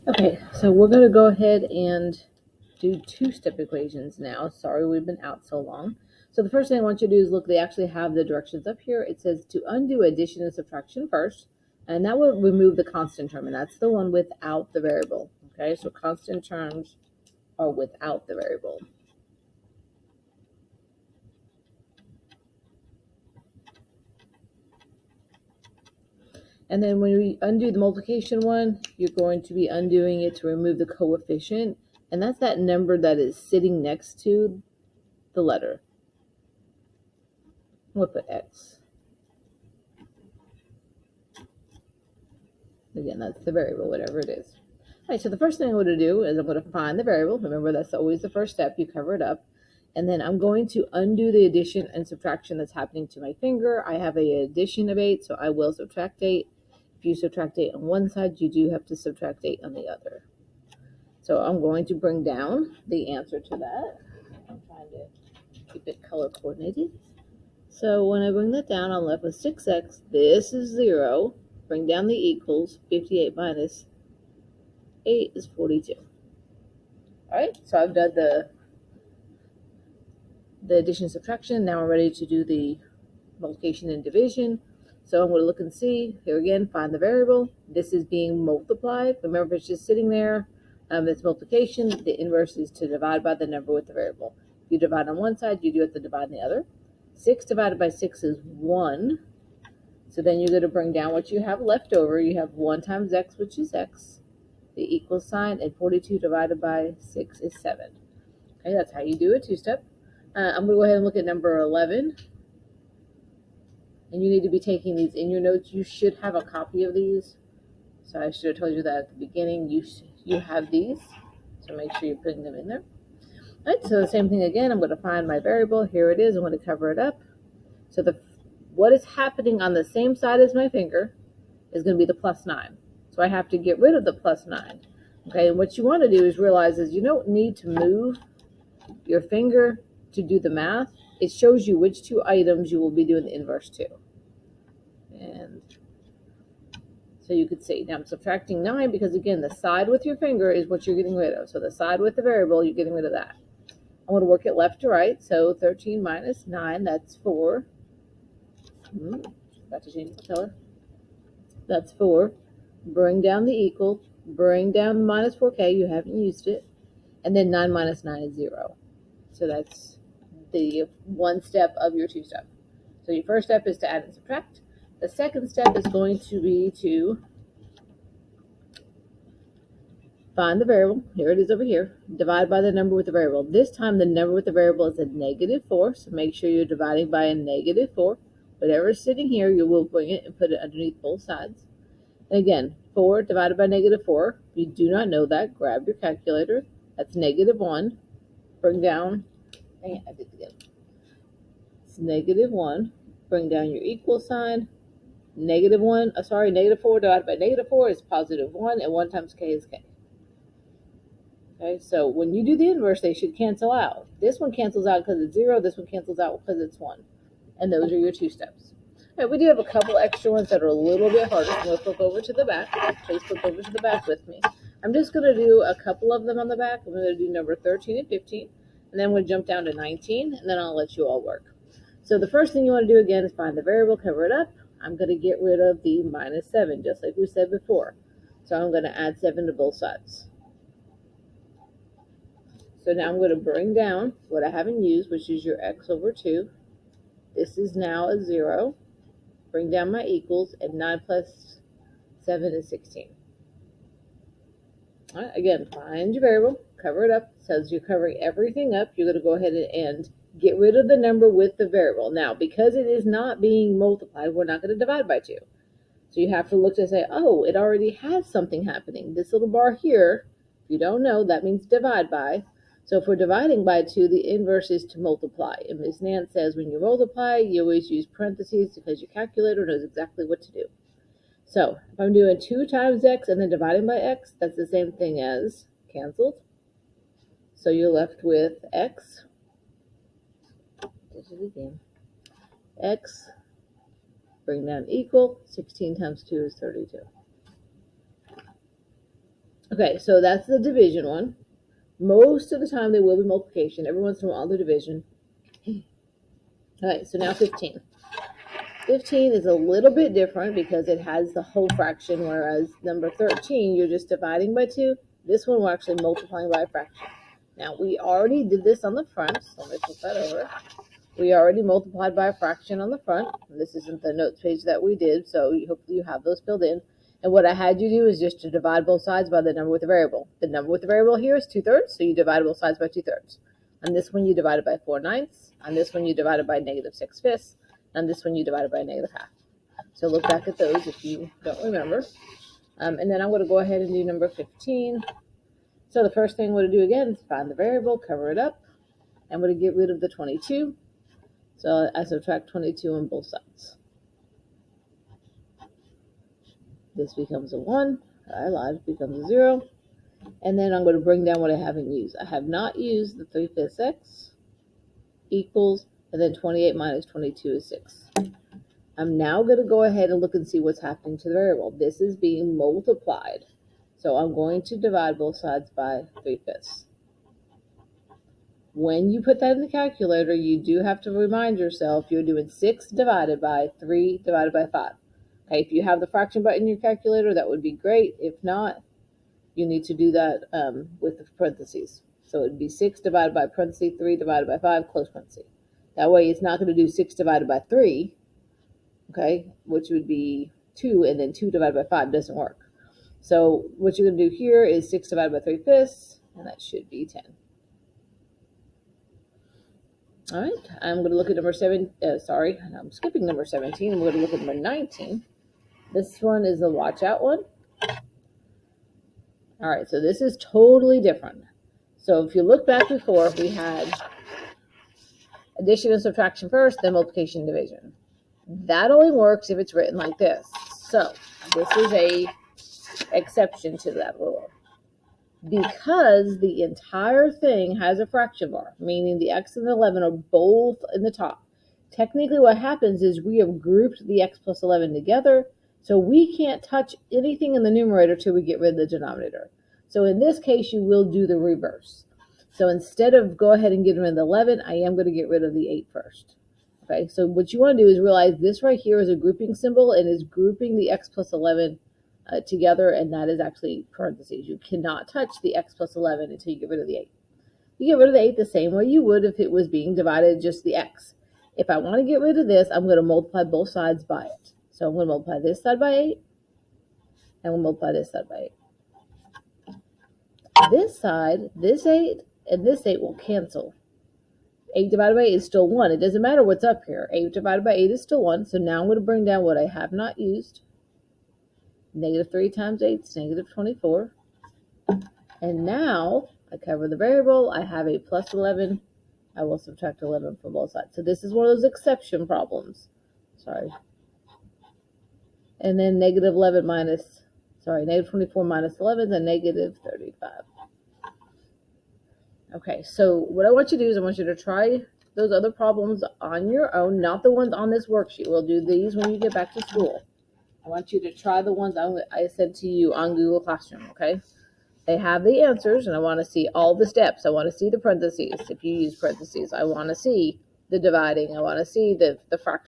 Okay, so we're going to go ahead and do two-step equations now. Sorry we've been out so long. So the first thing I want you to do is look, they actually have the directions up here. It says to undo addition and subtraction first, and that will remove the constant term, and that's the one without the variable. Okay, so constant terms are without the variable. And then when we undo the multiplication one, you're going to be undoing it to remove the coefficient, and that's that number that is sitting next to the letter. We'll put x. Again, that's the variable, whatever it is. All right, so the first thing I'm going to do is I'm going to find the variable. Remember, that's always the first step. You cover it up. And then I'm going to undo the addition and subtraction that's happening to my finger. I have an addition of 8, so I will subtract 8. If you subtract 8 on one side, you do have to subtract 8 on the other. So I'm going to bring down the answer to that. I'm trying to keep it color coordinated. So when I bring that down, I'm left with 6x. This is 0. Bring down the equals. 58 minus 8 is 42. All right, so I've done the addition and subtraction. Now I'm ready to do the multiplication and division. So I'm going to look and see. Here again, find the variable. This is being multiplied. Remember, if it's just sitting there, it's multiplication. The inverse is to divide by the number with the variable. If you divide on one side, you do have to divide on the other. 6 divided by 6 is 1. So then you're going to bring down what you have left over. You have 1 times x, which is x. The equal sign, and 42 divided by 6 is 7. Okay, that's how you do a two-step. I'm going to go ahead and look at number 11. And you need to be taking these in your notes. You should have a copy of these. So I should have told you that at the beginning. You have these. So make sure you're putting them in there. All right, so the same thing again. I'm going to find my variable. Here it is. I'm going to cover it up. So what is happening on the same side as my finger is going to be the plus 9. So I have to get rid of the plus 9. Okay, and what you want to do is realize is you don't need to move your finger to do the math. It shows you which two items you will be doing the inverse to. And so you could see, now I'm subtracting 9 because, again, the side with your finger is what you're getting rid of. So the side with the variable, you're getting rid of that. I'm going to work it left to right. So 13 minus 9, that's 4. Got to change the color. That's 4. Bring down the equal. Bring down the minus 4k. You haven't used it. And then 9 minus 9 is 0. So that's the one step of your two-step. So your first step is to add and subtract. The second step is going to be to find the variable. Here it is over here. Divide by the number with the variable. This time the number with the variable is a -4, so make sure you're dividing by a -4. Whatever is sitting here, you will bring it and put it underneath both sides. And again, 4 divided by -4. If you do not know that, grab your calculator. That's -1. Bring down, I did it again. It's -1. Bring down your equal sign. -1, -4 divided by -4 is +1, and 1 times k is k. Okay, so when you do the inverse, they should cancel out. This one cancels out because it's 0. This one cancels out because it's 1. And those are your two steps. All right, we do have a couple extra ones that are a little bit harder. So we'll flip over to the back. Please flip over to the back with me. I'm just going to do a couple of them on the back. I'm going to do number 13 and 15. And then we'll jump down to 19. And then I'll let you all work. So the first thing you want to do again is find the variable, cover it up. I'm going to get rid of the -7, just like we said before. So I'm going to add 7 to both sides. So now I'm going to bring down what I haven't used, which is your x over 2. This is now a 0. Bring down my equals, and 9 plus 7 is 16. All right, again, find your variable, cover it up. So as you're covering everything up, you're going to go ahead and get rid of the number with the variable. Now, because it is not being multiplied, we're not going to divide by 2. So you have to look to say, oh, it already has something happening. This little bar here, if you don't know, that means divide by. So if we're dividing by 2, the inverse is to multiply. And Ms. Nance says when you multiply, you always use parentheses because your calculator knows exactly what to do. So if I'm doing 2 times x and then dividing by x, that's the same thing as canceled. So you're left with x. This is again. X. Bring down equal. 16 times 2 is 32. Okay, so that's the division one. Most of the time they will be multiplication. Every once in a while they're division. All right, so now 15. 15 is a little bit different because it has the whole fraction, whereas number 13, you're just dividing by 2. This one we're actually multiplying by a fraction. Now, we already did this on the front, so let me flip that over. We already multiplied by a fraction on the front. This isn't the notes page that we did, so hopefully you have those filled in. And what I had you do is just to divide both sides by the number with the variable. The number with the variable here is 2/3, so you divide both sides by 2/3. On this one, you divide it by 4/9. On this one, you divide it by -6/5. On this one, you divide it by -1/2. So look back at those if you don't remember. And then I'm going to go ahead and do number 15. So the first thing I'm going to do again is find the variable, cover it up. I'm going to get rid of the 22. So I subtract 22 on both sides. This becomes a 1. I lied, it becomes a 0. And then I'm going to bring down what I haven't used. I have not used the 3/5 x equals, and then 28 minus 22 is 6. I'm now going to go ahead and look and see what's happening to the variable. This is being multiplied. So I'm going to divide both sides by 3/5. When you put that in the calculator, you do have to remind yourself you're doing 6 divided by 3 divided by 5. Okay, if you have the fraction button in your calculator, that would be great. If not, you need to do that with the parentheses. So it would be 6 divided by parentheses, 3 divided by 5, close parentheses. That way it's not going to do 6 divided by 3, okay, which would be 2, and then 2 divided by 5 doesn't work. So what you're going to do here is 6 divided by 3/5, and that should be 10. All right, I'm going to look at number 7. Sorry, I'm skipping number 17. I'm going to look at number 19. This one is the watch out one. All right, so this is totally different. So if you look back before, we had addition and subtraction first, then multiplication and division. That only works if it's written like this. So this is a exception to that rule. Because the entire thing has a fraction bar, meaning the x and the 11 are both in the top. Technically what happens is we have grouped the x plus 11 together, so we can't touch anything in the numerator till we get rid of the denominator. So in this case, you will do the reverse. So instead of go ahead and get rid of the 11, I am going to get rid of the 8 first. Okay, so what you want to do is realize this right here is a grouping symbol and is grouping the x plus 11 together, and that is actually parentheses. You cannot touch the x plus 11 until you get rid of the 8. You get rid of the 8 the same way you would if it was being divided just the x. If I want to get rid of this, I'm going to multiply both sides by it. So I'm going to multiply this side by 8, and we'll multiply this side by 8. This side, this 8, and this 8 will cancel. 8 divided by 8 is still 1. It doesn't matter what's up here. 8 divided by 8 is still 1. So now I'm going to bring down what I have not used. -3 times 8 is -24. And now I cover the variable. I have a plus 11. I will subtract 11 from both sides. So this is one of those exception problems. Sorry. And then -11 minus, -24 minus 11 is a -35. Okay, so what I want you to do is I want you to try those other problems on your own, not the ones on this worksheet. We'll do these when you get back to school. I want you to try the ones I said to you on Google Classroom, okay? They have the answers, and I want to see all the steps. I want to see the parentheses. If you use parentheses, I want to see the dividing. I want to see the fraction.